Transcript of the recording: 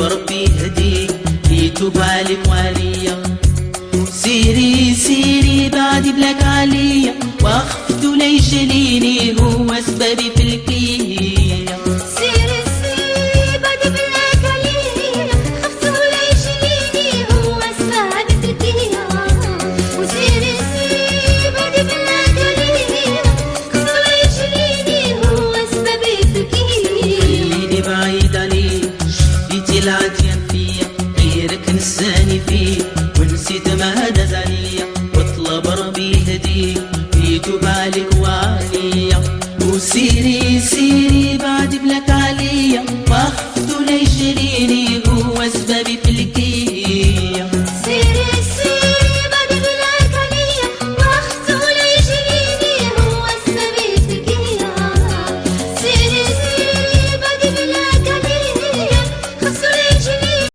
ربي يهديك يتوب عليك وعليا. سيري سيري بعدي بلاك عليا، واخفت لي جليني هو سببي في الكيا. سيري سيري بعدي بلاك عليا، خفت لي جليني هو سببي في الكيا. وسيري سيري بعدي بلاك عليا، خفت لي جليني هو سببي في الكيا. خليني بعيد عليك، جيتي العديان فيا، غيرك نساني فيه ونسيت ما هدز عليا. واطلب ربي يهديك يتوب عليك وعليا. وسيري سيري بعد بلاك عليا، واخفت لي جريني هو سببي في الكيا.